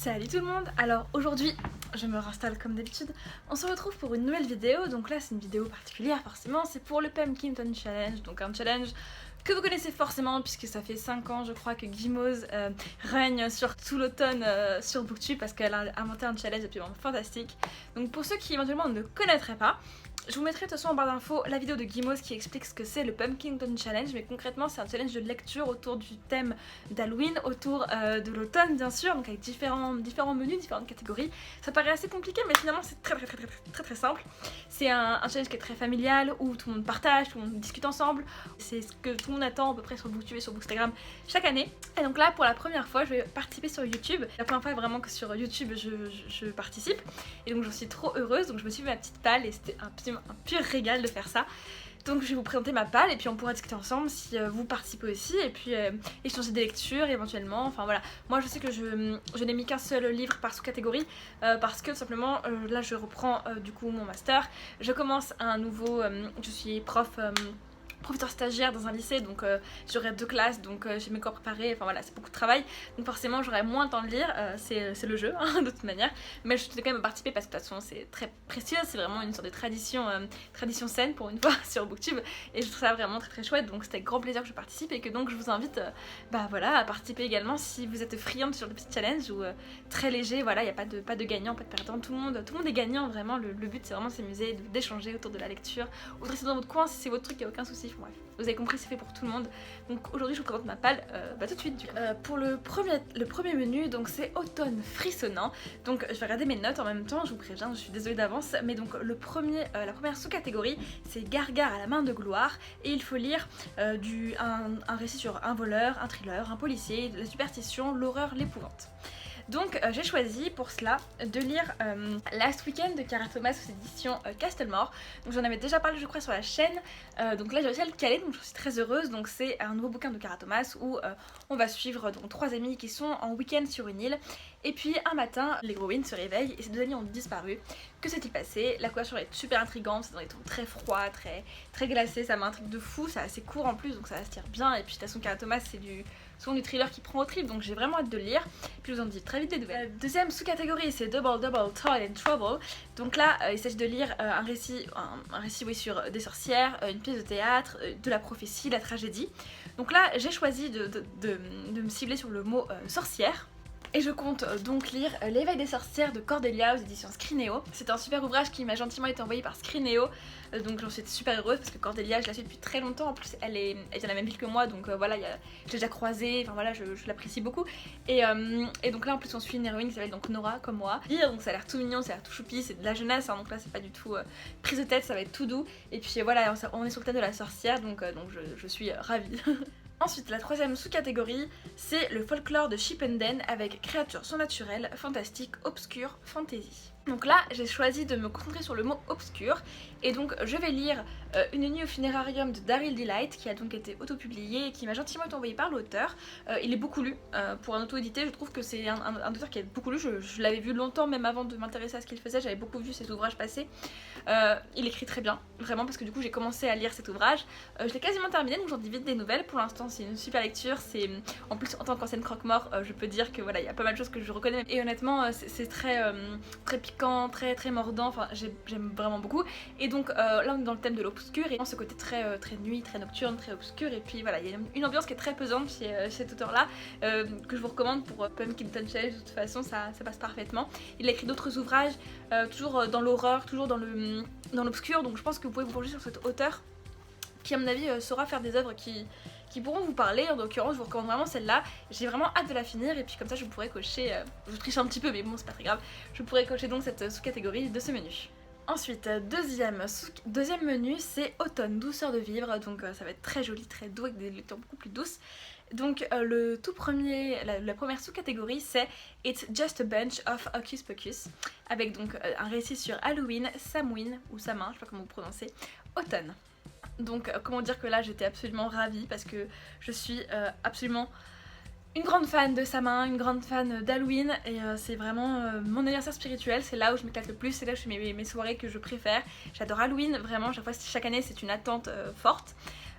Salut tout le monde. Alors aujourd'hui, je me réinstalle comme d'habitude. On se retrouve pour une nouvelle vidéo. Donc là, c'est une vidéo particulière forcément. C'est pour le Pumpkinton Challenge. Donc un challenge que vous connaissez forcément puisque ça fait 5 ans je crois que Guimauve règne sur tout l'automne sur Booktube parce qu'elle a inventé un challenge absolument fantastique. Donc pour ceux qui éventuellement ne connaîtraient pas, je vous mettrai de toute façon en barre d'infos la vidéo de Guimauve qui explique ce que c'est le Pumpkinton Challenge, mais concrètement c'est un challenge de lecture autour du thème d'Halloween, autour de l'automne bien sûr, donc avec différents menus, différentes catégories. Ça paraît assez compliqué mais finalement c'est très simple. C'est un challenge qui est très familial, où tout le monde partage, tout le monde discute ensemble. C'est ce que tout le monde attend à peu près sur Booktube et sur Bookstagram chaque année. Et donc là pour la première fois je vais participer sur YouTube. La première fois vraiment que sur YouTube je participe. Et donc j'en suis trop heureuse, donc je me suis fait ma petite palle et c'était un pur régal de faire ça. Donc je vais vous présenter ma palle et puis on pourra discuter ensemble si vous participez aussi et puis échanger des lectures éventuellement. Enfin voilà, moi je sais que je n'ai mis qu'un seul livre par sous-catégorie parce que tout simplement là je reprends du coup mon master. Je commence un nouveau, je suis professeur stagiaire dans un lycée, donc j'aurai 2 classes, donc j'ai mes cours préparés, enfin voilà, c'est beaucoup de travail, donc forcément j'aurai moins de temps de lire, c'est le jeu hein, de toute manière, mais je tenais quand même à participer parce que de toute façon c'est très précieux, c'est vraiment une sorte de tradition saine pour une fois sur Booktube, et je trouve ça vraiment très chouette, donc c'était avec grand plaisir que je participe et que donc je vous invite voilà, à participer également si vous êtes friand sur le petit challenge ou très léger, voilà, il n'y a pas de gagnant, pas de perdant, tout le monde est gagnant, vraiment, le but c'est vraiment de s'amuser, d'échanger autour de la lecture, ou de rester dans votre coin si c'est votre truc, il n'y a aucun souci. Bref, vous avez compris, c'est fait pour tout le monde. Donc aujourd'hui je vous présente ma palle tout de suite. Pour le premier menu, donc c'est automne frissonnant. Donc je vais regarder mes notes en même temps, je vous préviens, je suis désolée d'avance. Mais donc la première sous-catégorie c'est Gargare à la main de gloire. Et il faut lire un récit sur un voleur, un thriller, un policier, la superstition, l'horreur, l'épouvante. Donc j'ai choisi pour cela de lire Last Weekend de Cara Thomas aux éditions Castlemore. Donc j'en avais déjà parlé je crois sur la chaîne, donc là j'ai réussi à le caler, donc je suis très heureuse. Donc c'est un nouveau bouquin de Cara Thomas où on va suivre donc 3 amis qui sont en week-end sur une île. Et puis un matin l'héroïne se réveille et ces 2 amis ont disparu. Que s'est-il passé? La couverture est super intrigante, c'est dans des tons très froids, très glacés, ça m'intrigue de fou, c'est assez court en plus donc ça se tire bien. Et puis de toute façon Cara Thomas c'est souvent du thriller qui prend au trip, donc j'ai vraiment hâte de le lire. Puis je vous en dis très vite des nouvelles. Deuxième sous-catégorie c'est Double Toil and Trouble. Donc là il s'agit de lire un récit oui, sur des sorcières, une pièce de théâtre, de la prophétie, la tragédie. Donc là j'ai choisi de me cibler sur le mot sorcière. Et je compte donc lire L'éveil des sorcières de Cordelia aux éditions Scrinéo. C'est un super ouvrage qui m'a gentiment été envoyé par Scrinéo, donc j'en suis super heureuse parce que Cordelia je la suis depuis très longtemps. En plus elle vient de la même ville que moi, donc voilà, je l'ai déjà croisée, enfin voilà, je l'apprécie beaucoup. Et donc là en plus on suit une héroïne qui s'appelle donc Nora comme moi. Donc ça a l'air tout mignon, ça a l'air tout choupi, c'est de la jeunesse hein, donc là c'est pas du tout prise de tête, ça va être tout doux. Et puis voilà, on est sur le thème de la sorcière, donc je suis ravie. Ensuite, la troisième sous-catégorie, c'est le folklore de Chipenden avec créatures surnaturelles, fantastiques, obscures, fantasy. Donc là, j'ai choisi de me concentrer sur le mot obscur et donc je vais lire Une nuit au funérarium de Daryl Delight qui a donc été autopublié et qui m'a gentiment été envoyé par l'auteur. Il est beaucoup lu pour un auto-édité, je trouve que c'est un auteur qui est beaucoup lu, je l'avais vu longtemps même avant de m'intéresser à ce qu'il faisait, j'avais beaucoup vu ses ouvrages passer. Il écrit très bien, vraiment, parce que du coup j'ai commencé à lire cet ouvrage, je l'ai quasiment terminé donc j'en dis vite des nouvelles. Pour l'instant c'est une super lecture, en plus en tant qu'ancienne croque-mort je peux dire que voilà, il y a pas mal de choses que je reconnais et honnêtement c'est très piquant, très mordant, enfin j'aime vraiment beaucoup. Et donc là on est dans le thème de l'obscur et ce côté très nuit, très nocturne, très obscur, et puis voilà, il y a une ambiance qui est très pesante chez cet auteur là que je vous recommande pour Pumpkinton Challenge. De toute façon ça passe parfaitement. Il a écrit d'autres ouvrages toujours dans l'horreur, toujours dans l'obscur, donc je pense que vous pouvez vous plonger sur cet auteur qui à mon avis saura faire des œuvres qui pourront vous parler. En l'occurrence je vous recommande vraiment celle-là, j'ai vraiment hâte de la finir et puis comme ça je pourrais cocher, je triche un petit peu mais bon c'est pas très grave, je pourrais cocher donc cette sous-catégorie de ce menu. Ensuite, deuxième menu, c'est Automne, douceur de vivre, donc ça va être très joli, très doux avec des lectures beaucoup plus douces. Donc la première sous-catégorie c'est It's Just a Bunch of Hocus Pocus, avec donc un récit sur Halloween, Samhain ou Samin, je sais pas comment vous prononcez, automne. Donc comment dire que là j'étais absolument ravie parce que je suis absolument une grande fan de Samhain, une grande fan d'Halloween et c'est vraiment mon anniversaire spirituel, c'est là où je m'éclate le plus, c'est là où je fais mes soirées que je préfère. J'adore Halloween, vraiment, chaque année c'est une attente forte.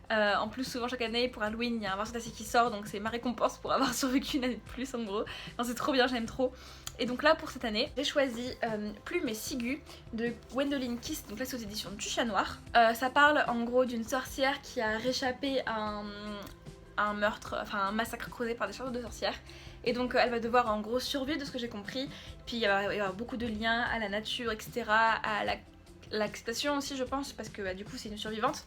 En plus souvent chaque année pour Halloween il y a un Vincent Tassi qui sort, donc c'est ma récompense pour avoir survécu une année de plus en gros. Enfin, c'est trop bien, j'aime trop. Et donc là pour cette année j'ai choisi Plume et Sigu de Gwendoline Kiss, donc là c'est aux éditions du Chat Noir. Ça parle en gros d'une sorcière qui a réchappé à un meurtre, enfin un massacre causé par des chasseurs de sorcières. Et donc elle va devoir en gros survivre de ce que j'ai compris. Puis il va y avoir beaucoup de liens à la nature, etc. À l'acceptation aussi je pense, parce que du coup c'est une survivante.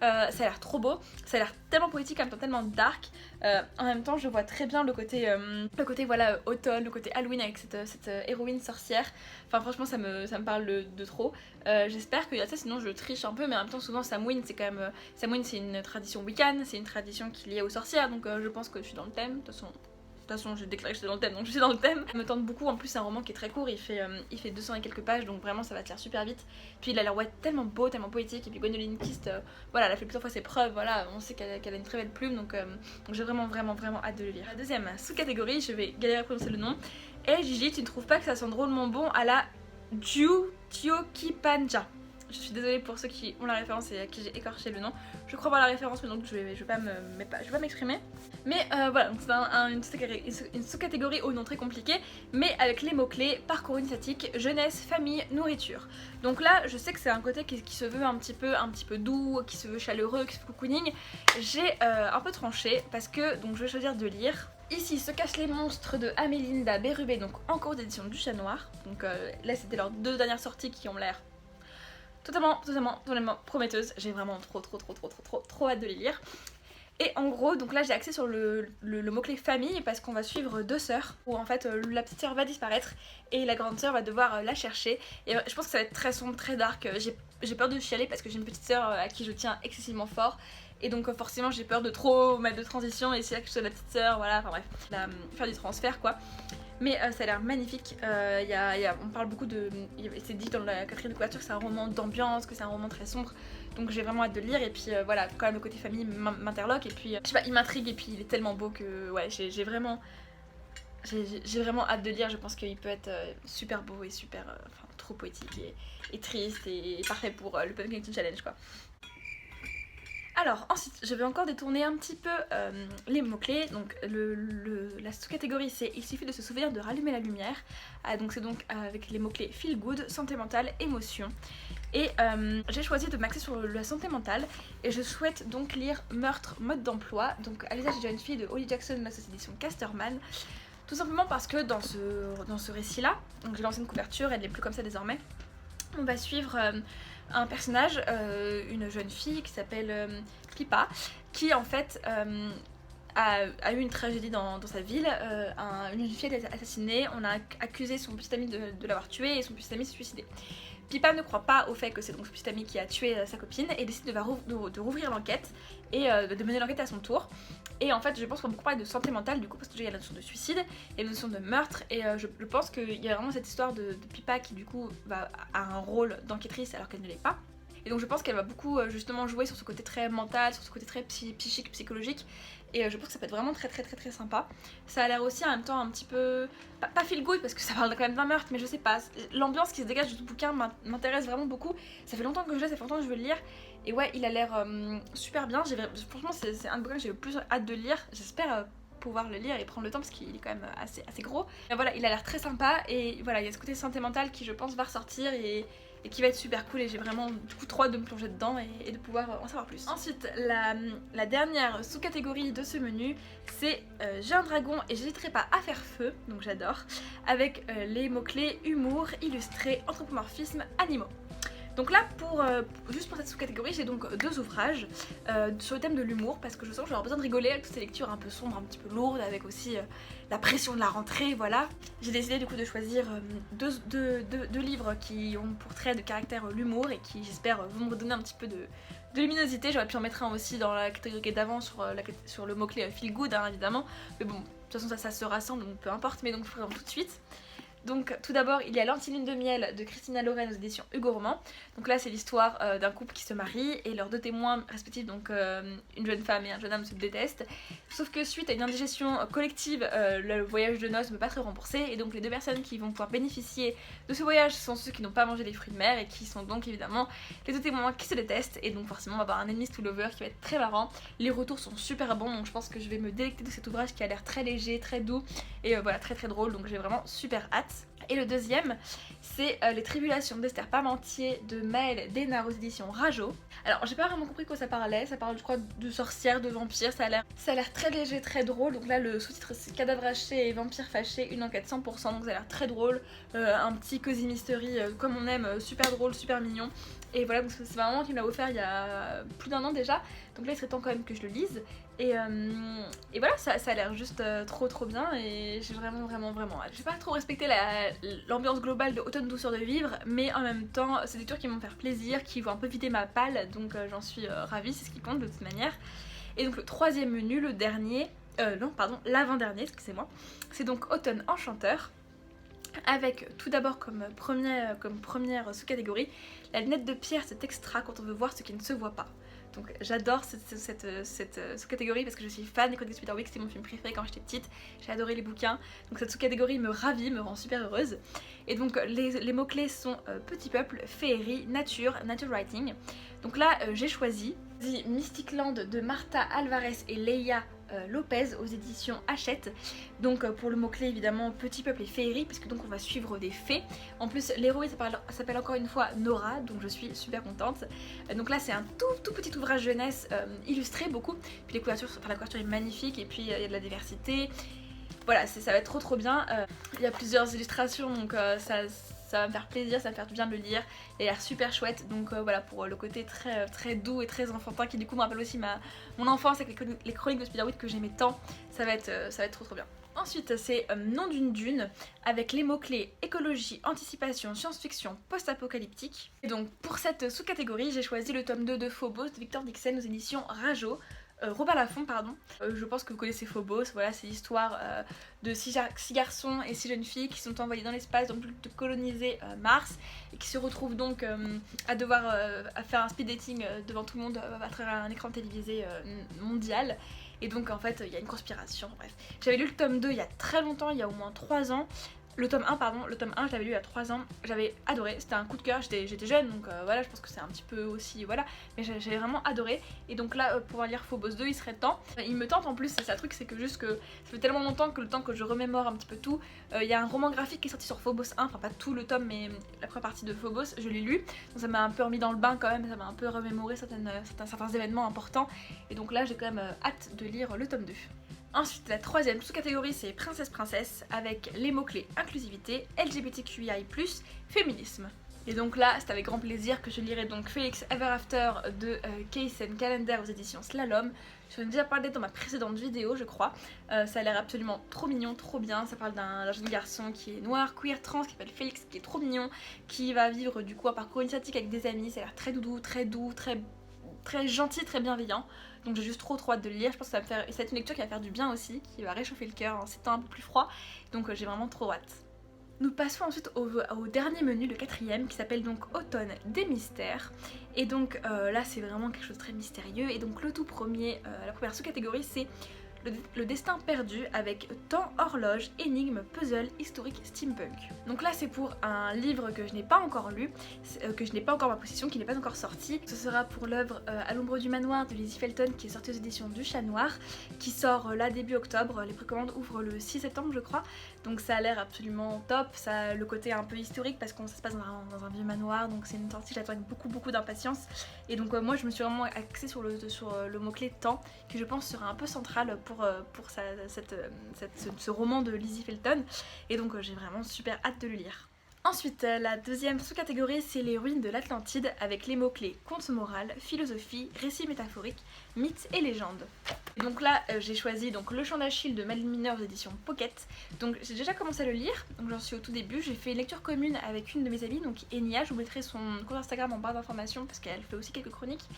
Ça a l'air trop beau, ça a l'air tellement poétique, en même temps tellement dark. En même temps je vois très bien le côté voilà automne, le côté Halloween avec cette héroïne sorcière. Enfin franchement ça me parle de trop. J'espère qu'il y a ça, sinon je triche un peu, mais en même temps souvent Samhain c'est quand même... Samhain c'est une tradition wiccan, c'est une tradition qui est liée aux sorcières, donc je pense que je suis dans le thème. De toute façon j'ai déclaré que j'étais dans le thème, donc je suis dans le thème. Ça me tente beaucoup, en plus c'est un roman qui est très court, il fait 200 et quelques pages, donc vraiment ça va te lire super vite. Puis il a l'air tellement beau, tellement poétique, et puis Gwendoline Kist, voilà, elle a fait plusieurs fois ses preuves, voilà, on sait qu'elle a une très belle plume, donc j'ai vraiment hâte de le lire. La deuxième sous-catégorie, je vais galérer à prononcer le nom, et Gigi, tu ne trouves pas que ça sent drôlement bon à la Jyuthyopanja? Je suis désolée pour ceux qui ont la référence et à qui j'ai écorché le nom. Je crois voir la référence, mais donc je vais pas m'exprimer. Mais voilà, c'est une sous-catégorie au nom très compliqué, mais avec les mots-clés parcours initiatique, jeunesse, famille, nourriture. Donc là, je sais que c'est un côté qui se veut un petit peu doux, qui se veut chaleureux, qui se veut cocooning. J'ai un peu tranché parce que donc je vais choisir de lire Ici se cachent les monstres de Amélinda Bérubé, donc en cours d'édition du Chat Noir. Donc là, c'était leurs 2 dernières sorties qui ont l'air totalement prometteuse. J'ai vraiment trop hâte de les lire. Et en gros, donc là j'ai axé sur le mot-clé famille parce qu'on va suivre 2 sœurs où en fait la petite sœur va disparaître et la grande sœur va devoir la chercher. Et je pense que ça va être très sombre, très dark. J'ai peur de chialer parce que j'ai une petite sœur à qui je tiens excessivement fort. Et donc forcément j'ai peur de trop mettre de transition et c'est là que je sois la petite sœur, voilà, enfin bref, faire du transfert quoi. Mais ça a l'air magnifique, on parle beaucoup de... C'est dit dans la 4e de couverture que c'est un roman d'ambiance, que c'est un roman très sombre. Donc j'ai vraiment hâte de le lire et puis voilà, quand même le côté famille m'interloque et puis je sais pas, il m'intrigue et puis il est tellement beau que ouais, j'ai vraiment hâte de lire. Je pense qu'il peut être super beau et super, trop poétique et triste et parfait pour le Pumpkin Challenge quoi. Alors ensuite je vais encore détourner un petit peu les mots-clés. Donc la sous-catégorie c'est il suffit de se souvenir de rallumer la lumière. Donc c'est donc avec les mots-clés feel good, santé mentale, émotion. Et j'ai choisi de m'axer sur la santé mentale et je souhaite donc lire Meurtre, mode d'emploi, donc à l'usage des jeunes filles de Holly Jackson de l'association édition Casterman. Tout simplement parce que dans ce récit-là, donc j'ai lancé une couverture, elle n'est plus comme ça désormais, on va suivre un personnage, une jeune fille qui s'appelle Pippa, qui en fait a eu une tragédie dans sa ville. Une fille a été assassinée, on a accusé son petit ami de l'avoir tuée et son petit ami s'est suicidé. Pippa ne croit pas au fait que c'est donc son petit ami qui a tué sa copine et décide de rouvrir l'enquête et de mener l'enquête à son tour. Et en fait je pense qu'on va beaucoup parler de santé mentale du coup parce que il y a la notion de suicide, il y a la notion de meurtre et je pense qu'il y a vraiment cette histoire de Pippa qui du coup a un rôle d'enquêtrice alors qu'elle ne l'est pas. Et donc je pense qu'elle va beaucoup justement jouer sur ce côté très mental, sur ce côté très psychique, psychologique. Et je pense que ça peut être vraiment très sympa. Ça a l'air aussi en même temps un petit peu... Pas feel good parce que ça parle quand même d'un meurtre, mais je sais pas. L'ambiance qui se dégage de ce bouquin m'intéresse vraiment beaucoup. Ça fait longtemps que je l'ai, ça fait longtemps que je veux le lire. Et ouais, il a l'air super bien. Franchement, c'est un bouquin que j'ai le plus hâte de lire. J'espère pouvoir le lire et prendre le temps parce qu'il est quand même assez gros. Et voilà, il a l'air très sympa. Et voilà, il y a ce côté santé mentale qui je pense va ressortir et qui va être super cool et j'ai vraiment du coup trop hâte de me plonger dedans et de pouvoir en savoir plus. Ensuite, la dernière sous-catégorie de ce menu, c'est j'ai un dragon et j'hésiterai pas à faire feu, donc j'adore, avec les mots-clés humour, illustré, anthropomorphisme, animaux. Donc là, juste pour cette sous-catégorie, j'ai donc 2 ouvrages sur le thème de l'humour parce que je sens que j'aurai besoin de rigoler avec toutes ces lectures un peu sombres, un petit peu lourdes, avec aussi la pression de la rentrée, voilà. J'ai décidé du coup de choisir deux livres qui ont pour trait de caractère l'humour et qui j'espère vont me redonner un petit peu de luminosité. J'aurais pu en mettre un aussi dans la catégorie d'avant sur le mot-clé feel good hein, évidemment, mais bon, de toute façon ça se rassemble donc peu importe, mais donc je ferai tout de suite. Donc tout d'abord il y a L'Antilune de miel de Christina Loren aux éditions Hugo Roman. Donc là c'est l'histoire d'un couple qui se marie et leurs deux témoins respectifs, donc une jeune femme et un jeune homme, se détestent. Sauf que suite à une indigestion collective, le voyage de noces ne peut pas être remboursé et donc les deux personnes qui vont pouvoir bénéficier de ce voyage sont ceux qui n'ont pas mangé les fruits de mer et qui sont donc évidemment les deux témoins qui se détestent, et donc forcément on va avoir un enemies to lover qui va être très marrant. Les retours sont super bons, donc je pense que je vais me délecter de cet ouvrage qui a l'air très léger, très doux et voilà, très très drôle, donc j'ai vraiment super hâte. Et le deuxième, c'est Les Tribulations d'Esther Parmentier de Maëlle Desnard aux éditions Rageot. Alors j'ai pas vraiment compris quoi ça parlait, ça parle je crois de sorcières, de vampires, ça a l'air très léger, très drôle. Donc là le sous-titre c'est Cadavre haché et vampire fâché, une enquête 100%, donc ça a l'air très drôle, un petit cozy mystery comme on aime, super drôle, super mignon. Et voilà, donc c'est vraiment qu'il me l'a offert il y a plus d'1 an déjà, donc là il serait temps quand même que je le lise. Et voilà, ça a l'air juste trop bien et j'ai vraiment hâte. J'ai pas trop respecté l'ambiance globale de Automne douceur de vivre, mais en même temps c'est des lectures qui vont me faire plaisir, qui vont un peu vider ma palle, donc j'en suis ravie, c'est ce qui compte de toute manière. Et donc le troisième menu, le dernier, l'avant-dernier, excusez-moi, c'est donc Automne enchanteur, avec tout d'abord comme première sous-catégorie La lunette de Pierre, cet extra quand on veut voir ce qui ne se voit pas. Donc j'adore cette sous-catégorie parce que je suis fan des Chroniques de Spiderwick, c'était mon film préféré quand j'étais petite, j'ai adoré les bouquins, donc cette sous-catégorie me ravit, me rend super heureuse. Et donc les mots-clés sont petit peuple, féerie, nature writing. Donc là j'ai choisi Mystic Land de Marta Alvarez et Leia Lopez aux éditions Hachette. Donc pour le mot-clé évidemment petit peuple et féerie, puisque donc on va suivre des fées. En plus l'héroïne s'appelle encore une fois Nora, donc je suis super contente. Donc là c'est un tout petit ouvrage jeunesse illustré beaucoup, puis la couverture est magnifique et puis il y a de la diversité. Voilà, ça va être trop bien. Il y a plusieurs illustrations, donc ça va me faire plaisir, ça va me faire du bien de le lire. Il a l'air super chouette, donc voilà, pour le côté très doux et très enfantin qui du coup me rappelle aussi mon enfance avec les Chroniques de Spiderwick que j'aimais tant. Ça va être trop bien. Ensuite c'est Nom d'une dune avec les mots-clés écologie, anticipation, science-fiction, post-apocalyptique. Et donc pour cette sous-catégorie j'ai choisi le tome 2 de Phobos de Victor Dixon aux éditions Rageot. Robert Laffont, pardon. Je pense que vous connaissez Phobos, voilà, c'est l'histoire de 6 garçons et 6 jeunes filles qui sont envoyés dans l'espace dans le but de coloniser Mars et qui se retrouvent donc à devoir faire un speed dating devant tout le monde à travers un écran télévisé mondial. Et donc en fait il y a une conspiration, bref. J'avais lu le tome 2 il y a très longtemps, il y a au moins 3 ans. Le tome 1 je l'avais lu il y a 3 ans, j'avais adoré, c'était un coup de cœur, j'étais jeune donc voilà, je pense que c'est un petit peu aussi, voilà, mais j'avais vraiment adoré. Et donc là pour lire Phobos 2 il serait temps, il me tente en plus, c'est ça le truc, c'est que juste que ça fait tellement longtemps que le temps que je remémore un petit peu tout, il y a un roman graphique qui est sorti sur Phobos 1, enfin pas tout le tome mais la première partie de Phobos, je l'ai lu, donc ça m'a un peu remis dans le bain quand même, ça m'a un peu remémoré certains événements importants, et donc là j'ai quand même hâte de lire le tome 2. Ensuite, la troisième sous-catégorie, c'est Princesse avec les mots-clés inclusivité, LGBTQI+, féminisme. Et donc là, c'est avec grand plaisir que je lirai donc Felix Ever After de Kaysen Calendar aux éditions Slalom. J'en ai déjà parlé dans ma précédente vidéo, je crois. Ça a l'air absolument trop mignon, trop bien. Ça parle d'un jeune garçon qui est noir, queer, trans, qui s'appelle Félix, qui est trop mignon, qui va vivre du coup un parcours initiatique avec des amis. Ça a l'air très doudou, très gentil, très bienveillant. Donc j'ai juste trop hâte de le lire, je pense que ça va être une lecture qui va faire du bien aussi, qui va réchauffer le cœur en ces temps un peu plus froid, donc j'ai vraiment trop hâte. Nous passons ensuite au dernier menu, le quatrième, qui s'appelle donc Automne des mystères. Et donc là c'est vraiment quelque chose de très mystérieux, et donc le tout premier, la première sous-catégorie c'est le destin perdu avec temps, horloge, énigme, puzzle, historique, steampunk. Donc là c'est pour un livre que je n'ai pas encore lu, que je n'ai pas encore en ma possession, qui n'est pas encore sorti. Ce sera pour l'œuvre À l'ombre du manoir de Lizzie Felton qui est sortie aux éditions du Chat Noir, qui sort là début octobre, les précommandes ouvrent le 6 septembre je crois, donc ça a l'air absolument top, ça a le côté un peu historique parce que ça se passe dans un vieux manoir, donc c'est une sortie que j'attends avec beaucoup d'impatience. Et donc moi je me suis vraiment axée sur le mot-clé temps, qui je pense sera un peu central pour ce roman de Lizzie Felton, et donc j'ai vraiment super hâte de le lire. Ensuite, la deuxième sous-catégorie, c'est les ruines de l'Atlantide avec les mots-clés conte moral, philosophie, récit métaphorique, mythes et légendes. Et donc là, j'ai choisi donc Le Chant d'Achille de Madeleine Miner aux éditions Pocket. Donc j'ai déjà commencé à le lire, donc j'en suis au tout début. J'ai fait une lecture commune avec une de mes amies, donc Enya, je vous mettrai son compte Instagram en barre d'informations parce qu'elle fait aussi quelques chroniques.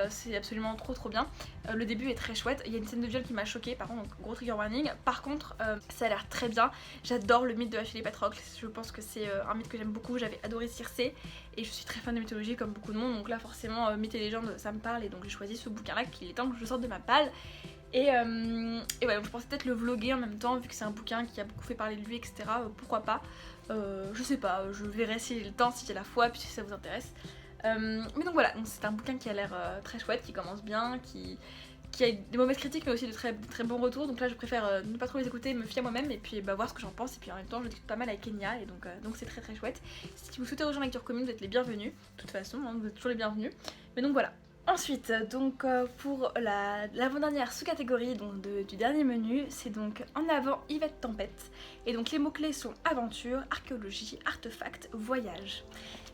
C'est absolument trop bien. Le début est très chouette, il y a une scène de viol qui m'a choquée par contre, donc gros trigger warning. Par contre ça a l'air très bien, j'adore le mythe de Achille et Patrocle, je pense que c'est un mythe que j'aime beaucoup, j'avais adoré Circé et je suis très fan de mythologie comme beaucoup de monde, donc là forcément mythes et légendes ça me parle et donc j'ai choisi ce bouquin là qu'il est temps que je sorte de ma palle. Et ouais, donc je pensais peut-être le vlogger en même temps vu que c'est un bouquin qui a beaucoup fait parler de lui, etc. Pourquoi pas, je sais pas, je verrai si j'ai le temps, si j'ai la foi, puis si ça vous intéresse. Mais donc voilà, c'est un bouquin qui a l'air très chouette, qui commence bien, qui a des mauvaises critiques mais aussi de très bons retours, donc là je préfère ne pas trop les écouter, me fier à moi-même et puis voir ce que j'en pense, et puis en même temps je discute pas mal avec Kenya et donc c'est très chouette. Si vous souhaitez rejoindre la lecture commune, vous êtes les bienvenus, de toute façon, hein, vous êtes toujours les bienvenus, mais donc voilà. Ensuite, donc pour l'avant-dernière sous-catégorie du dernier menu, c'est donc en avant Yvette Tempête. Et donc les mots-clés sont aventure, archéologie, artefact, voyage.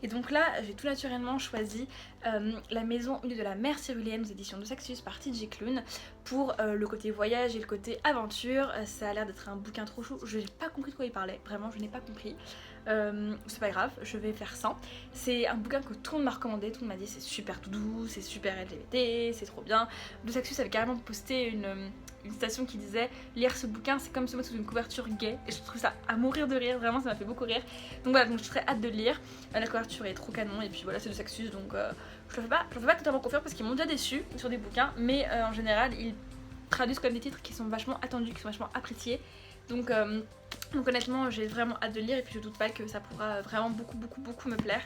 Et donc là, j'ai tout naturellement choisi La maison au milieu de la mer Cyrulienne aux éditions de Saxus par TJ Klune pour le côté voyage et le côté aventure. Ça a l'air d'être un bouquin trop chou, je n'ai pas compris de quoi il parlait, vraiment je n'ai pas compris. C'est pas grave, je vais faire sans. C'est un bouquin que tout le monde m'a recommandé, tout le monde m'a dit c'est super tout doux, c'est super LGBT, c'est trop bien. Le Saxus avait carrément posté une citation qui disait lire ce bouquin c'est comme se mettre sous une couverture gay, et je trouve ça à mourir de rire, vraiment ça m'a fait beaucoup rire. Donc voilà, donc je serais hâte de le lire. La couverture est trop canon et puis voilà, c'est le Saxus, donc je ne fais pas totalement confiance parce qu'ils m'ont déjà déçu sur des bouquins, mais en général ils traduisent quand même des titres qui sont vachement attendus, qui sont vachement appréciés. Donc honnêtement j'ai vraiment hâte de le lire et puis je doute pas que ça pourra vraiment beaucoup me plaire,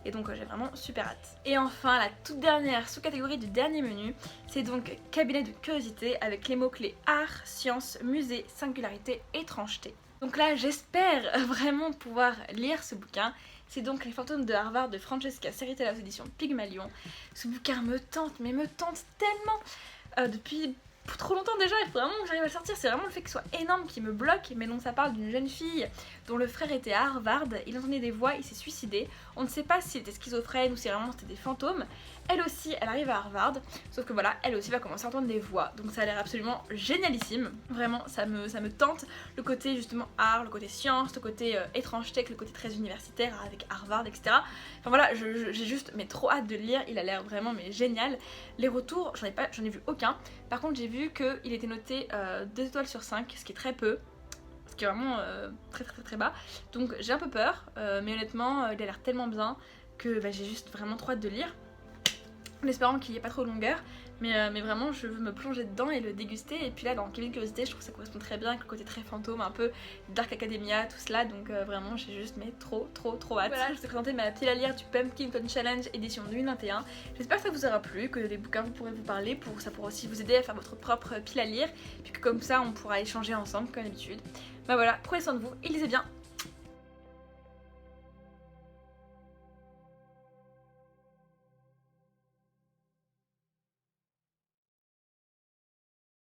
et donc j'ai vraiment super hâte. Et enfin la toute dernière sous-catégorie du dernier menu, c'est donc cabinet de curiosité avec les mots-clés art, science, musée, singularité, étrangeté. Donc là j'espère vraiment pouvoir lire ce bouquin. C'est donc Les fantômes de Harvard de Francesca Seritella aux éditions Pygmalion. Ce bouquin me tente, mais me tente tellement depuis trop longtemps déjà, il faut vraiment que j'arrive à le sortir. C'est vraiment le fait qu'il soit énorme qui me bloque, mais donc ça parle d'une jeune fille dont le frère était à Harvard, il entendait des voix, il s'est suicidé. On ne sait pas s'il était schizophrène ou si vraiment c'était des fantômes. Elle aussi, elle arrive à Harvard, sauf que voilà, elle aussi va commencer à entendre des voix, donc ça a l'air absolument génialissime. Vraiment, ça me tente, le côté justement art, le côté science, le côté étrangeté, le côté très universitaire avec Harvard, etc. Enfin voilà, j'ai juste trop hâte de le lire, il a l'air vraiment génial. Les retours, j'en ai vu aucun. Par contre j'ai vu qu'il était noté 2 étoiles sur 5, ce qui est très peu, ce qui est vraiment très bas. Donc j'ai un peu peur, mais honnêtement il a l'air tellement bien que j'ai juste vraiment trop hâte de le lire, en espérant qu'il n'y ait pas trop de longueur. Mais vraiment je veux me plonger dedans et le déguster. Et puis là dans Cabinet de curiosité je trouve que ça correspond très bien avec le côté très fantôme, un peu Dark Academia, tout cela. Donc vraiment j'ai juste trop hâte. Voilà, je vous ai présenté ma pile à lire du Pumpkinton Challenge édition 2021. J'espère que ça vous aura plu, que les bouquins vous pourrez vous parler, ça pourra aussi vous aider à faire votre propre pile à lire, puis que comme ça on pourra échanger ensemble comme d'habitude. Voilà, prenez soin de vous et lisez bien.